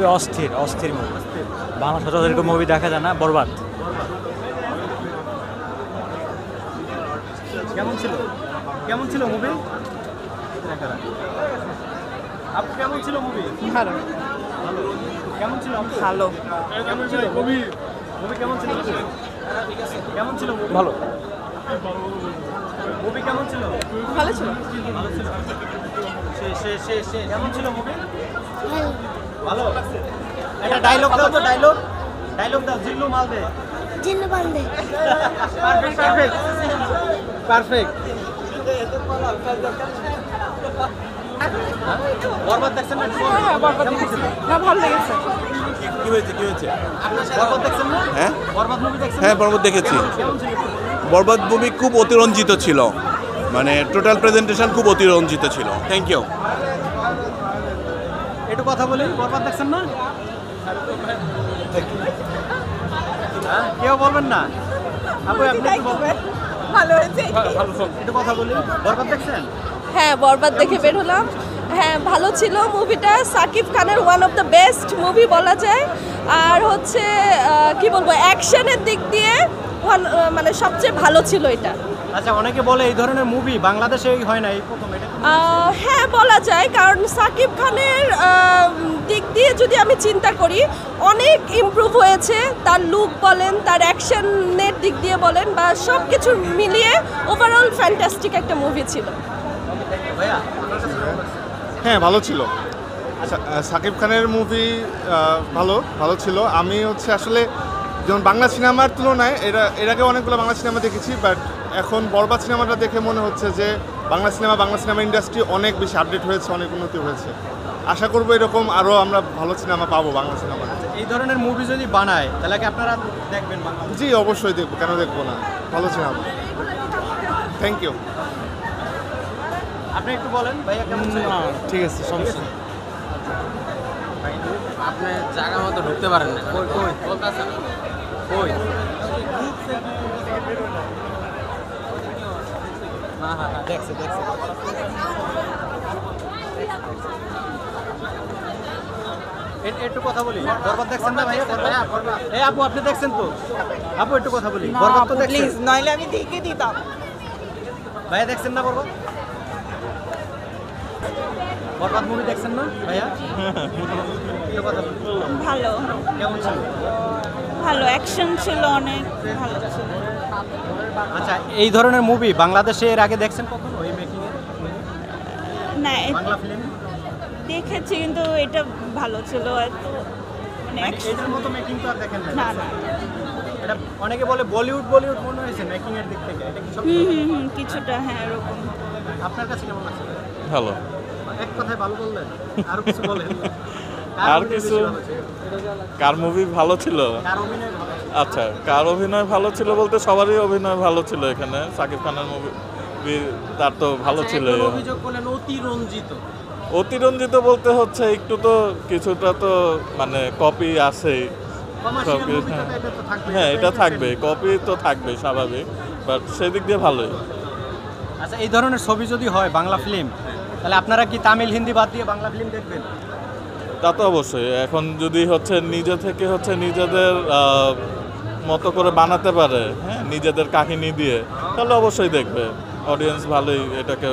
Movie অস্থির অস্থির movie, Bangla সচরাচর মুভি দেখা যায় না। বরবাদ কেমন ছিল? কেমন ছিল মুভি? আপু কেমন ছিল মুভি? ভালো কেমন ছিল আপু? ভালো কেমন ছিল মুভি? মুভি কেমন ছিল? কেমন ছিল মুভি? ভালো। মুভি কেমন ছিল? ভালো ছিল। ভালো ছিল। সে কেমন ছিল মুভি? ভালো। একটা ডায়লগ দাও তো, ডায়লগ দাও। জিল্লু মাল দে। জিল্লু বান্দে। Perfect perfect. বরবাদ দেখছেন না? হ্যাঁ বরবাদ দেখেছি। না ভালো লেগেছে। কি হয়েছে বরবাদ দেখছেন না? হ্যাঁ বরবাদ মুভি দেখছেন? হ্যাঁ বরবাদ দেখেছি। কেমন ছিল? বরবাদ মুভি খুব অতিরঞ্জিত ছিল, মানে টোটাল প্রেজেন্টেশন খুব অতিরঞ্জিত ছিল। Thank you. একটু কথা বলি, বরবাদ দেখছেন না? হ্যাঁ, কেউ বলবেন না? আপু আপনি একটু বলবেন। ভালো হয়েছে। একটু কথা বলি, বরবাদ দেখছেন? হ্যাঁ বরবাদ দেখে বের হলাম। হ্যাঁ ভালো ছিল মুভিটা। সাকিব খানের one of the best movie বলা যায়। আর হচ্ছে কি বলবো, অ্যাকশনের দিক দিয়ে মানে সবচেয়ে ভালো ছিল এটা। আচ্ছা, অনেকে বলে এই ধরনের মুভি বাংলাদেশে হয় না, এই প্রথম। এটা হ্যাঁ বলা যায়, কারণ সাকিব খানের দিক দিয়ে যদি আমি চিন্তা করি অনেক ইমপ্রুভ হয়েছে। তার লুক বলেন, তার অ্যাকশনের দিক দিয়ে বলেন, বা সব কিছু মিলিয়ে ওভারঅল ফ্যান্টাস্টিক একটা মুভি ছিল। ভাইয়া হ্যাঁ ভালো ছিল। সাকিব খানের মুভি ভালো ছিল। আমি আসলে যেমন বাংলা সিনেমার তুলনায় এর আগে অনেকগুলো বাংলা সিনেমা দেখেছি, বাট এখন বরবাদ সিনেমাটা দেখে মনে হচ্ছে যে বাংলা সিনেমা ইন্ডাস্ট্রি অনেক বেশি আপডেট হয়েছে, অনেক উন্নতি হয়েছে। আশা করবো এরকম আরও আমরা ভালো সিনেমা পাবো বাংলা সিনেমা। এই ধরনের মুভি যদি বানায় তাহলে কি আপনারা দেখবেন? জি অবশ্যই দেখবো, কেন দেখবো না, ভালো সিনেমা। Thank you. আপনি একটু বলেন ভাইয়া কেমন ছিল? ঠিক আছে, সমস্যা নেই। আপনি জায়গা মতো ঢুকতে পারেন না। কই হ্যাঁ দেখছে একটু কথা বলি। বরবাদ দেখছেন না ভাইয়া? এই আপু আপনি দেখছেন তো? আপু একটু কথা বলি। বরবাদ তো দেখছেন? প্লিজ, নইলে আমি দেখে দিতাম। ভাইয়া দেখছেন না বরবাদ? বরবাদ মুভি দেখছেন না ভাইয়া? একটু কথা বলি। ভালো কেমন ছিল? ভালো অ্যাকশন ছিল, অনেক ভালো ছিল। আচ্ছা, এই ধরনের মুভি বাংলাদেশে এর আগে দেখছেন কখনো? এই মেকিং এর না বাংলা ফিল্ম দেখেছি, কিন্তু এটা ভালো ছিল। এত মানে এটার মতো মেকিং তো আর দেখেন না। না না এটা অনেকে বলে বলিউড মনে হয়েছে মেকিং এর দিক থেকে। এটা কি সত্যি? কিছুটা হ্যাঁ এরকম। আপনার কাছে কেমন আছে? ভালো। এক কথায় ভালো বললেন, আরো কিছু বলেন। আর কিছু? কার মুভি ভালো ছিল? কার অভিনয় ভালো ছিল? আচ্ছা, কার অভিনয় ভালো ছিল বলতে সবারই অভিনয় ভালো ছিল এখানে। সাকিব খানের মুভি তার তো ভালো ছিল। অভিযোগ করলেন অতিরঞ্জিত। অতিরঞ্জিত বলতে হচ্ছে একটু তো কিছুটা তো মানে কপি আছেই। কমার্শিয়াল মুভি তো এটা তো থাকবে। হ্যাঁ এটা থাকবে, কপি তো থাকবে স্বাভাবিক, বাট সেদিক দিয়ে ভালোই। আচ্ছা, এই ধরনের ছবি যদি হয় বাংলা ফিল্ম, তাহলে আপনারা কি তামিল হিন্দি বাদ দিয়ে বাংলা ফিল্ম দেখবেন? তা তো অবশ্যই। এখন যদি নিজে থেকে নিজেদের মতো করে বানাতে পারে, হ্যাঁ নিজেদের কাহিনী দিয়ে, তাহলে অবশ্যই দেখবে। অডিয়েন্স ভালোই এটাকে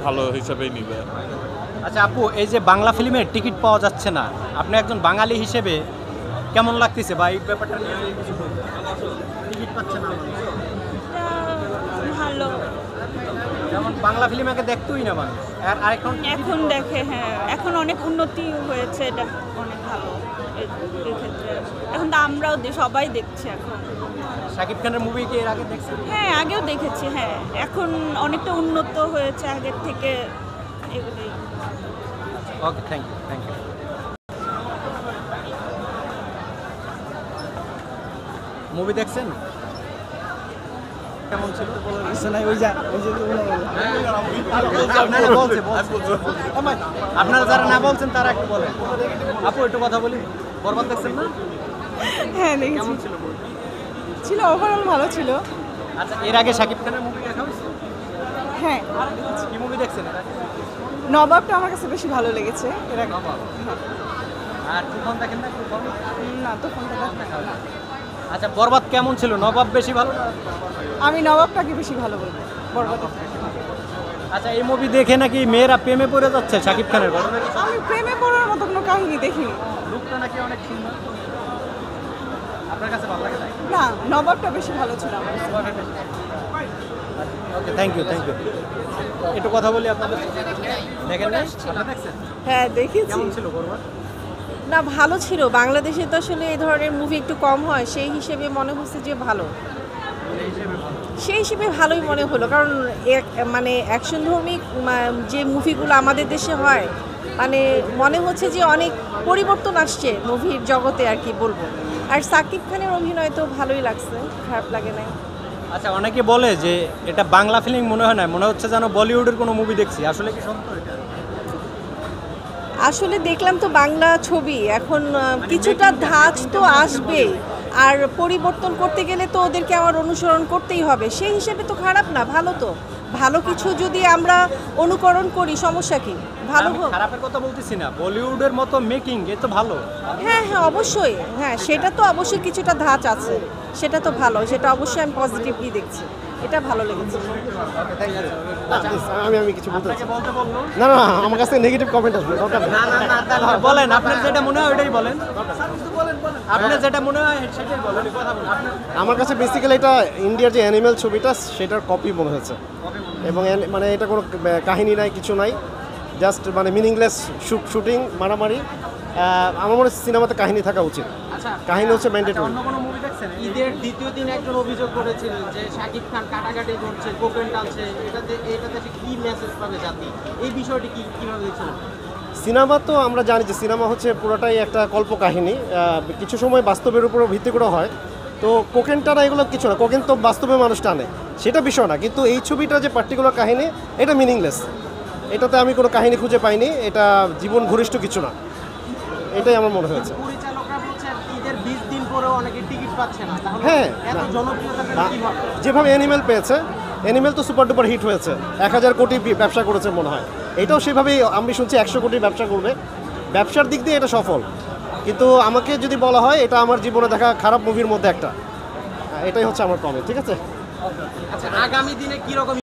ভালো হিসেবেই নিবে। আচ্ছা আপু, এই যে বাংলা ফিল্মের টিকিট পাওয়া যাচ্ছে না, আপনি একজন বাঙালি হিসেবে কেমন লাগতেছে বা এই ব্যাপারটা নিয়ে কিছু বলবেন? টিকিট পাচ্ছে না মানুষ। ভালো যেমন বাংলা ফিল্ম আগে দেখতোই না মানুষ, আর এখন দেখে। হ্যাঁ এখন অনেক উন্নতি হয়েছে, এটা অনেক ভালো এক্ষেত্রে। এখন তো আমরাও সবাই দেখছি এখন। শাকিব খানের মুভি কি এর আগে দেখছেন? হ্যাঁ আগেও দেখেছি। হ্যাঁ এখন অনেকটা উন্নত হয়েছে আগের থেকে, এগুলোই। ওকে, থ্যাংক ইউ। মুভি দেখছেন? কেমন ছিল? আপনারা যারা না বলছেন তারা একটু বলেন। আপু একটু কথা বলি। বরবাদ দেখছেন না? হ্যাঁ দেখেছি। কেমন ছিল? ছিল, ওভারঅল ভালো ছিল। আচ্ছা, এর আগে শাকিব খানের মুভি দেখা হয়েছে? হ্যাঁ কি মুভি দেখছেন এর আগে? নবাবটা আমার কাছে বেশি ভালো লেগেছে এর আগে। আর তুফান দেখেন না তুফান? না তো ফোনটা আচ্ছা বরবাদ কেমন ছিল? নবাব বেশি ভালো না? আমি নবাবটাকে বেশি ভালো বলবো বরবাদ। আচ্ছা এই মুভি দেখে নাকি মেয়েরা প্রেমে পড়ে যাচ্ছে শাকিব খানের ঘটনা কি? আমি প্রেমে পড়ার মতো কোনো কাহিনী দেখিনি। লুকটা নাকি অনেক সুন্দর। আপনার কাছে ভালো লাগে না? না, নবাবটা বেশি ভালো ছিল আমার কাছে। ওকে থ্যাংক ইউ একটু কথা বলি আপনাদের দেখেন না আপনারা দেখছেন হ্যাঁ দেখেছি। কেমন ছিল বরবাদ? না ভালো ছিল, বাংলাদেশে তো আসলে এই ধরনের মুভি একটু কম হয়, সেই হিসেবে মনে হচ্ছে যে ভালো, সেই হিসেবে ভালোই মনে হলো। কারণ মানে অ্যাকশন ধর্মী যে মুভিগুলো আমাদের দেশে হয়, মানে মনে হচ্ছে যে অনেক পরিবর্তন আসছে মুভির জগতে আর কি বলবো। আর সাকিব খানের অভিনয় তো ভালোই লাগছে, খারাপ লাগে নাই। আচ্ছা অনেকে বলে যে এটা বাংলা ফিল্ম মনে হয় না, মনে হচ্ছে যেন বলিউডের কোনো মুভি দেখছি, আসলে কি সত্য এটা? আসলে দেখলাম তো বাংলা ছবি, এখন কিছুটা ধাঁচ তো আসবে, আর পরিবর্তন করতে গেলে তো ওদেরকে আমার অনুসরণ করতেই হবে, সেই হিসেবে তো খারাপ না, ভালো তো। ভালো কিছু যদি আমরা অনুকরণ করি সমস্যা কি, ভালো আমি হোক। খারাপের কথা বলতেছি না, বলিউডের মতো মেকিং এ তো ভালো। হ্যাঁ হ্যাঁ অবশ্যই, হ্যাঁ সেটা তো অবশ্যই কিছুটা ধাঁচ আছে, সেটা তো ভালো, সেটা অবশ্যই আমি পজিটিভলি দেখছি, এটা ভালো লেগেছে। আমি কিছু বলতে আপনাকে বলতে বললো? না না আমার কাছে নেগেটিভ কমেন্ট আসবে দরকার নেই। বলেন আপনার যেটা মনে হয় ওটাই বলেন। আপনার যেটা মনে হয় সেটাই বলেন, কথা বলেন। আমার কাছে বেসিক্যালি এটা ইন্ডিয়ার যে অ্যানিমেল ছবিটা সেটার কপি মনে হয়েছে, এবং মানে এটা কোনো কাহিনী নাই, কিছু নাই, জাস্ট মানে মিনিংলেস শুটিং, মারামারি। আমার মনে হয় সিনেমাতে কাহিনী থাকা উচিত, আচ্ছা কাহিনী হচ্ছে ম্যান্ডেটরি। অন্য কোনো মুভি দেখছেন? ঈদের দ্বিতীয় দিন একজন অভিযোগ করেছিলেন যে শাকিব খান কাটাকাটি করছে, কোকেন টানছে, এটাতে সে কি মেসেজ পাবে জাতি? এই বিষয়টি কিভাবে দেখছেন? সিনেমা তো আমরা জানি যে সিনেমা হচ্ছে পুরোটাই একটা কল্পকাহিনী, কিছু সময় বাস্তবের উপর ভিত্তি করে হয়। তো কোকেন টানা এগুলো কিছু না, কোকেন তো বাস্তবে মানুষ টানে, সেটা বিষয় না, কিন্তু এই ছবিটা যে পার্টিকুলার কাহিনী এটা মিনিংলেস, এটাতে আমি কোনো কাহিনী খুঁজে পাইনি, এটা জীবন ঘনিষ্ঠ কিছু না, এটাই আমার মনে হয়েছে। পরিচালকরা বলছেন ঈদের 20 দিন পরেও অনেকে টিকিট পাচ্ছে না, তাহলে হ্যাঁ, এত না। জনপ্রিয়তা না, কি ভাবছেন? যেভাবে অ্যানিমেল পেয়েছে, অ্যানিমেল তো সুপার ডুপার হিট হয়েছে, 1000 কোটি ব্যবসা করেছে মনে হয়, এটাও সেভাবেই আমি শুনছি 100 কোটি ব্যবসা করবে, ব্যবসার দিক দিয়ে এটা সফল। কিন্তু আমাকে যদি বলা হয় এটা আমার জীবনে দেখা খারাপ মুভির মধ্যে একটা, এটাই হচ্ছে আমার কমেন্ট, ঠিক আছে? আচ্ছা আগামী দিনে কি রকম